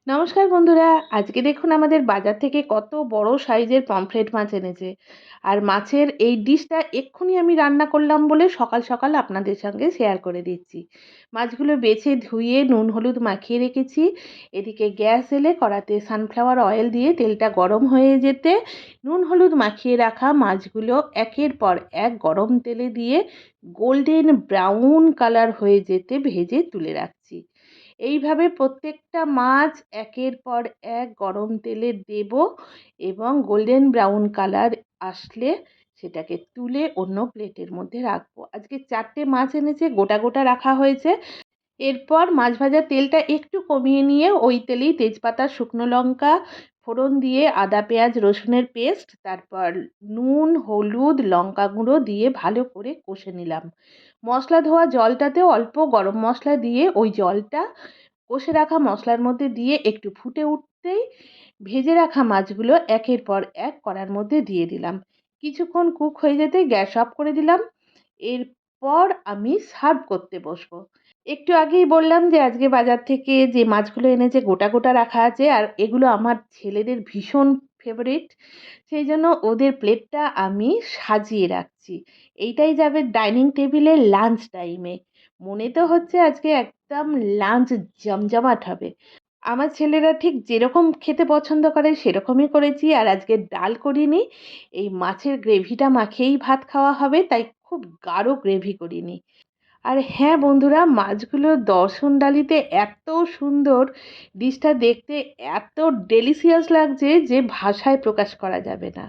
নমস্কার বন্ধুরা, আজকে দেখুন আমাদের বাজার থেকে কত বড় সাইজের পমফ্রেট মাছ এনেছে। আর মাছের এই ডিশটা এক্ষুনি আমি রান্না করলাম বলে সকাল সকাল আপনাদের সঙ্গে শেয়ার করে দিচ্ছি। মাছগুলো বেছে ধুয়ে নুন হলুদ মাখিয়ে রেখেছি। এদিকে গ্যাস এলে কড়াতে সানফ্লাওয়ার অয়েল দিয়ে তেলটা গরম হয়ে যেতে নুন হলুদ মাখিয়ে রাখা মাছগুলো একের পর এক গরম তেলে দিয়ে গোল্ডেন ব্রাউন কালার হয়ে যেতে ভেজে তুলে রাখছি। এইভাবে প্রত্যেকটা মাছ একের পর এক গরম তেলে দেব এবং গোল্ডেন ব্রাউন কালার আসলে সেটাকে তুলে অন্য প্লেটের মধ্যে রাখবো। আজকে 4টে মাছ এনেছে, গোটা গোটা রাখা হয়েছে। এরপর মাছ ভাজার তেলটা একটু কমিয়ে নিয়ে ওই তেলেই তেজপাতা, শুকনো লঙ্কা ফোড়ন দিয়ে আদা পেঁয়াজ রসুনের পেস্ট, তারপর নুন হলুদ লঙ্কা গুঁড়ো দিয়ে ভালো করে কষে নিলাম। মশলা ধোয়া জলটাতেও অল্প গরম মশলা দিয়ে ওই জলটা কষে রাখা মশলার মধ্যে দিয়ে একটু ফুটে উঠতেই ভেজে রাখা মাছগুলো একের পর এক কড়ার মধ্যে দিয়ে দিলাম। কিছুক্ষণ কুক হয়ে যেতে গ্যাস অফ করে দিলাম। এরপর আমি সার্ভ করতে বসবো। একটু আগেই বললাম যে আজকে বাজার থেকে যে মাছগুলো এনেছে গোটা গোটা রাখা আছে, আর এগুলো আমার ছেলেদের ভীষণ ফেভারিট। সেই জন্য ওদের প্লেটটা আমি সাজিয়ে রাখছি। এইটাই যাবে ডাইনিং টেবিলে লাঞ্চ টাইমে। মনে তো হচ্ছে আজকে একদম লাঞ্চ জমজমাট হবে। আমার ছেলেরা ঠিক যেরকম খেতে পছন্দ করে সেরকমই করেছি। আর আজকে ডাল করিনি, এই মাছের গ্রেভিটা মাখিয়েই ভাত খাওয়া হবে, তাই খুব গাঢ় গ্রেভি করিনি। আর হ্যাঁ বন্ধুরা, মাছগুলোর দর্শনডালিতে এত সুন্দর, ডিশটা দেখতে এত ডেলিশিয়াস লাগছে যে ভাষায় প্রকাশ করা যাবে না।